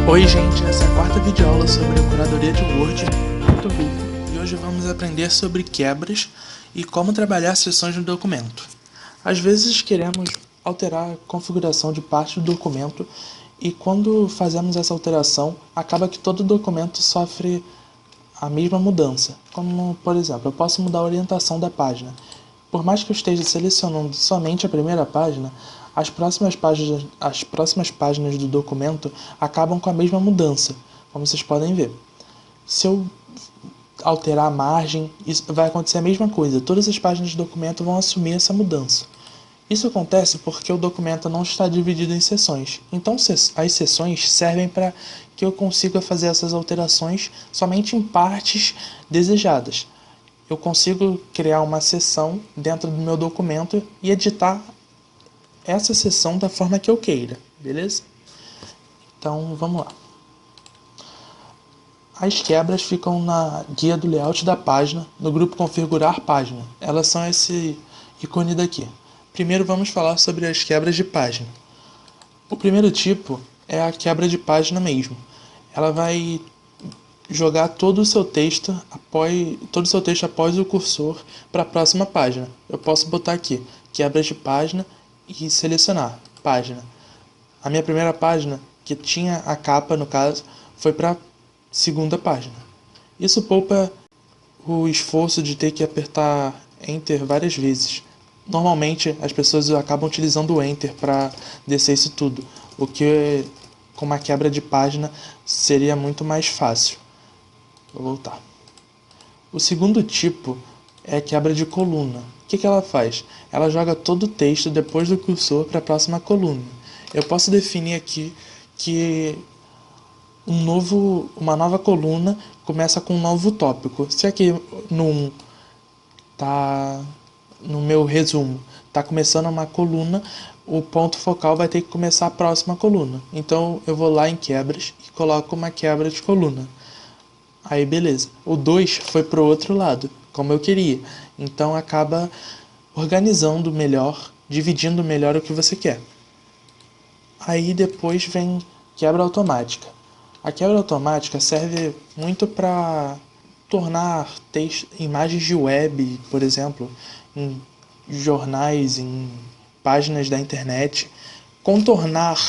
Oi gente, essa é a quarta videoaula sobre curadoria de Word muito rico e hoje vamos aprender sobre quebras e como trabalhar seções no documento. Às vezes queremos alterar a configuração de parte do documento e quando fazemos essa alteração acaba que todo o documento sofre a mesma mudança. Como por exemplo, eu posso mudar a orientação da página. Por mais que eu esteja selecionando somente a primeira página, as próximas páginas do documento acabam com a mesma mudança, como vocês podem ver. Se eu alterar a margem, isso vai acontecer a mesma coisa. Todas as páginas do documento vão assumir essa mudança. Isso acontece porque o documento não está dividido em seções. Então as seções servem para que eu consiga fazer essas alterações somente em partes desejadas. Eu consigo criar uma seção dentro do meu documento e editar essa seção da forma que eu queira, beleza? Então, vamos lá. As quebras ficam na guia do layout da página, no grupo Configurar Página. Elas são esse ícone daqui. Primeiro vamos falar sobre as quebras de página. O primeiro tipo é a quebra de página mesmo. Ela vai jogar todo o seu texto após o cursor para a próxima página. Eu posso botar aqui, quebra de página e selecionar página. A minha primeira página, que tinha a capa no caso, foi para a segunda página. Isso poupa o esforço de ter que apertar Enter várias vezes. Normalmente as pessoas acabam utilizando o Enter para descer isso tudo, o que com uma quebra de página seria muito mais fácil. Vou voltar. O segundo tipo é a quebra de coluna. O que ela faz? Ela joga todo o texto depois do cursor para a próxima coluna. Eu posso definir aqui que uma nova coluna começa com um novo tópico. Se aqui no meu resumo está começando uma coluna, o ponto focal vai ter que começar a próxima coluna. Então eu vou lá em quebras e coloco uma quebra de coluna. Aí beleza, o 2 foi para o outro lado, como eu queria. Então acaba organizando melhor, dividindo melhor o que você quer. Aí depois vem quebra automática. A quebra automática serve muito para tornar imagens de web, por exemplo, em jornais, em páginas da internet, contornar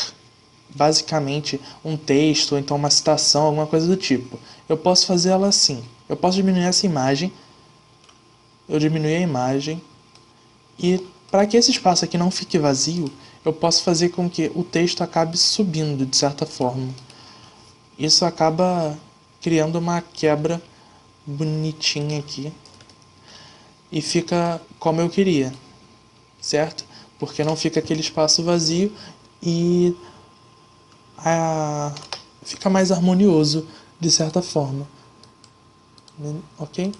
basicamente um texto, ou então uma citação, alguma coisa do tipo. Eu posso fazer ela assim. Eu posso diminuir essa imagem. Eu diminuir a imagem. E para que esse espaço aqui não fique vazio, eu posso fazer com que o texto acabe subindo de certa forma. Isso acaba criando uma quebra bonitinha aqui. E fica como eu queria, certo? Porque não fica aquele espaço vazio e fica mais harmonioso de certa forma, ok?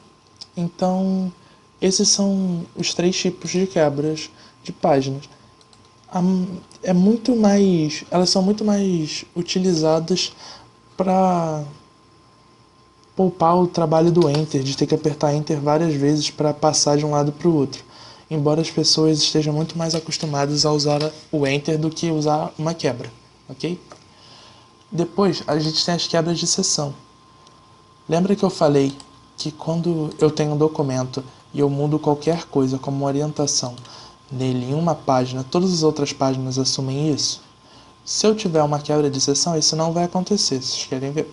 Então esses são os 3 tipos de quebras de páginas. Elas são muito mais utilizadas para poupar o trabalho do Enter, de ter que apertar Enter várias vezes para passar de um lado para o outro, embora as pessoas estejam muito mais acostumadas a usar o Enter do que usar uma quebra, ok? Depois, a gente tem as quebras de seção. Lembra que eu falei que quando eu tenho um documento e eu mudo qualquer coisa como orientação nele em uma página, todas as outras páginas assumem isso? Se eu tiver uma quebra de seção, isso não vai acontecer. Vocês querem ver?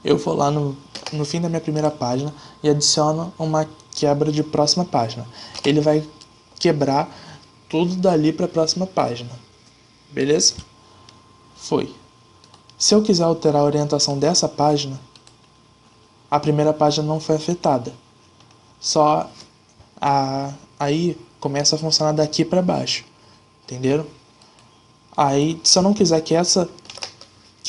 Eu vou lá no fim da minha primeira página e adiciono uma quebra de próxima página. Ele vai quebrar tudo dali para a próxima página. Beleza? Foi. Se eu quiser alterar a orientação dessa página, a primeira página não foi afetada. Aí começa a funcionar daqui para baixo. Entenderam? Aí, se eu não quiser que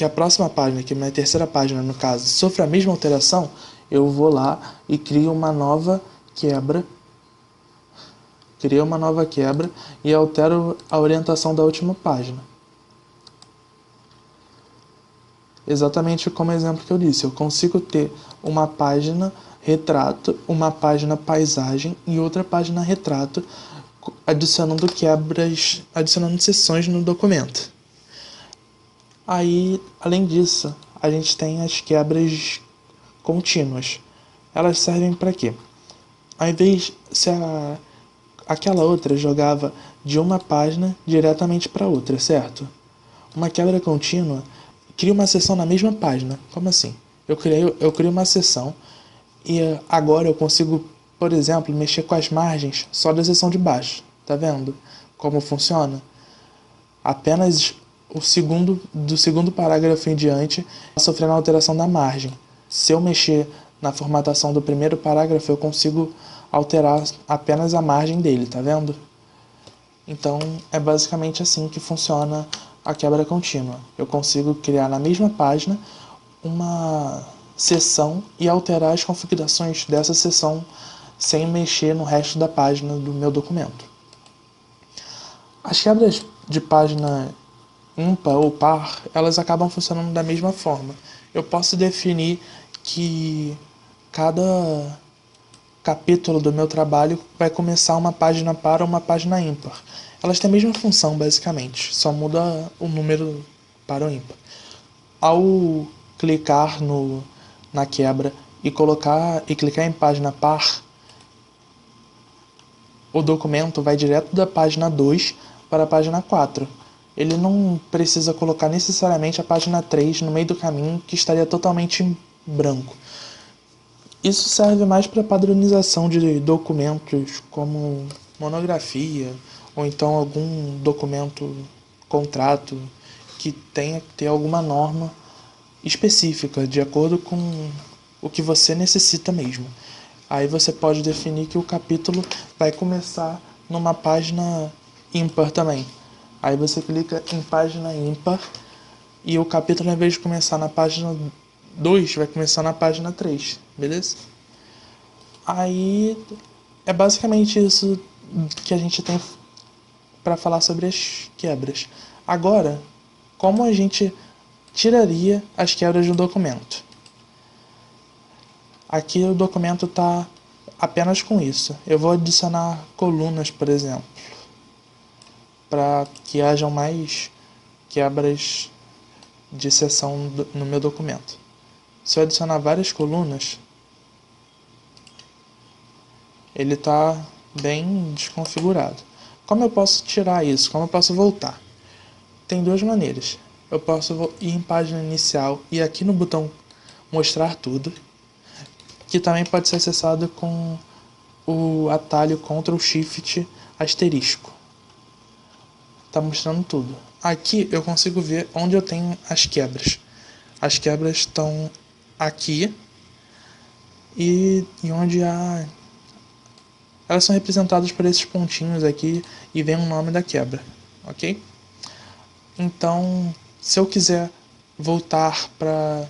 a próxima página, que é a minha terceira página no caso, sofra a mesma alteração, eu vou lá e crio uma nova quebra. E altero a orientação da última página. Exatamente como o exemplo que eu disse, eu consigo ter uma página retrato, uma página paisagem e outra página retrato, adicionando seções no documento. Aí, além disso, a gente tem as quebras contínuas. Elas servem para quê? Ao invés se aquela outra jogava de uma página diretamente para outra, certo? Uma quebra contínua cria uma seção na mesma página. Como assim? Eu crio uma seção e agora eu consigo, por exemplo, mexer com as margens só da seção de baixo. Tá vendo como funciona? Apenas do segundo parágrafo em diante sofrendo alteração da margem. Se eu mexer na formatação do primeiro parágrafo, eu consigo alterar apenas a margem dele, tá vendo? Então é basicamente assim que funciona a quebra contínua. Eu consigo criar na mesma página uma seção e alterar as configurações dessa seção sem mexer no resto da página do meu documento. As quebras de página ímpar ou par, elas acabam funcionando da mesma forma. Eu posso definir que cada capítulo do meu trabalho vai começar uma página par ou uma página ímpar. Elas têm a mesma função, basicamente, só muda o número par ou ímpar. Ao clicar na quebra e clicar em página par, o documento vai direto da página 2 para a página 4. Ele não precisa colocar necessariamente a página 3 no meio do caminho, que estaria totalmente em branco. Isso serve mais para padronização de documentos como monografia ou então algum documento, contrato, que tenha que ter alguma norma específica, de acordo com o que você necessita mesmo. Aí você pode definir que o capítulo vai começar numa página ímpar também. Aí você clica em página ímpar e o capítulo, ao invés de começar na página 2, vai começar na página 3, beleza? Aí é basicamente isso que a gente tem para falar sobre as quebras. Agora, como a gente tiraria as quebras do documento? Aqui o documento está apenas com isso. Eu vou adicionar colunas, por exemplo, para que hajam mais quebras de seção no meu documento. Se eu adicionar várias colunas, ele está bem desconfigurado. Como eu posso tirar isso? Como eu posso voltar? Tem duas maneiras. Eu posso ir em página inicial e aqui no botão mostrar tudo, que também pode ser acessado com o atalho Ctrl Shift asterisco. Está mostrando tudo. Aqui eu consigo ver onde eu tenho as quebras. As quebras estão aqui e onde elas são representadas por esses pontinhos aqui e vem o nome da quebra, ok? Então, se eu quiser voltar para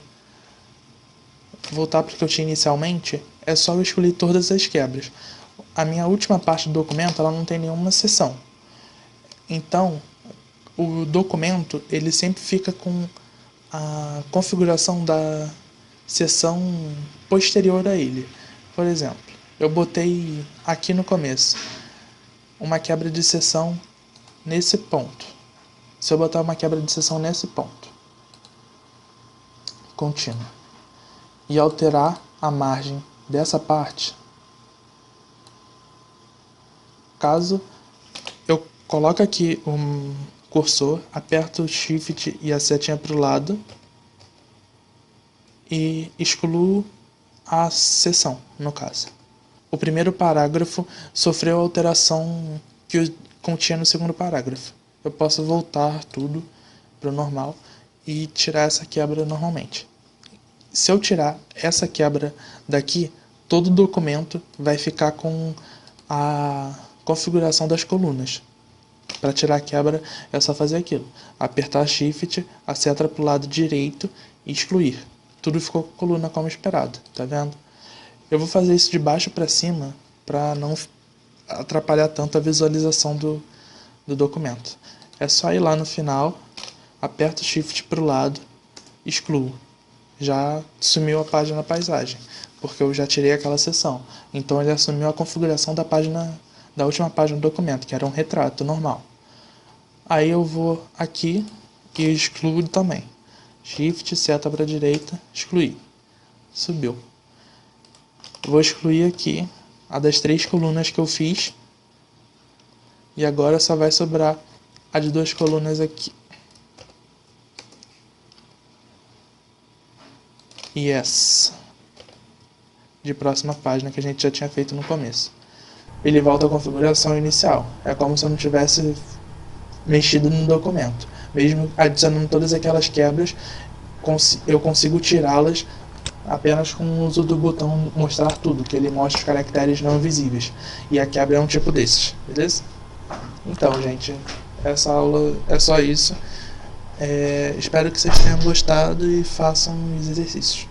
o que eu tinha inicialmente, é só eu escolher todas as quebras. A minha última parte do documento, ela não tem nenhuma seção. Então, o documento, ele sempre fica com a configuração da seção posterior a ele. Por exemplo, eu botei aqui no começo uma quebra de seção nesse ponto. Se eu botar uma quebra de seção nesse ponto, contínua, e alterar a margem dessa parte, caso eu coloque aqui um cursor, aperto o Shift e a setinha para o lado e excluo a seção, no caso. O primeiro parágrafo sofreu a alteração que continha no segundo parágrafo. Eu posso voltar tudo para o normal e tirar essa quebra normalmente. Se eu tirar essa quebra daqui, todo o documento vai ficar com a configuração das colunas. Para tirar a quebra é só fazer aquilo. Apertar Shift, a seta para o lado direito e excluir. Tudo ficou com a coluna como esperado, tá vendo? Eu vou fazer isso de baixo para cima para não atrapalhar tanto a visualização do documento. É só ir lá no final, aperto Shift para o lado, excluo. Já sumiu a página paisagem, porque eu já tirei aquela seção. Então ele assumiu a configuração da última página do documento, que era um retrato normal. Aí eu vou aqui e excluo também. Shift, seta para a direita, excluir. Subiu. Vou excluir aqui a das 3 colunas que eu fiz. E agora só vai sobrar a de 2 colunas aqui. Yes. De próxima página que a gente já tinha feito no começo. Ele volta à configuração inicial. É como se eu não tivesse mexido no documento. Mesmo adicionando todas aquelas quebras, eu consigo tirá-las apenas com o uso do botão mostrar tudo, que ele mostra os caracteres não visíveis. E a quebra é um tipo desses, beleza? Então, gente, essa aula é só isso. Espero que vocês tenham gostado e façam os exercícios.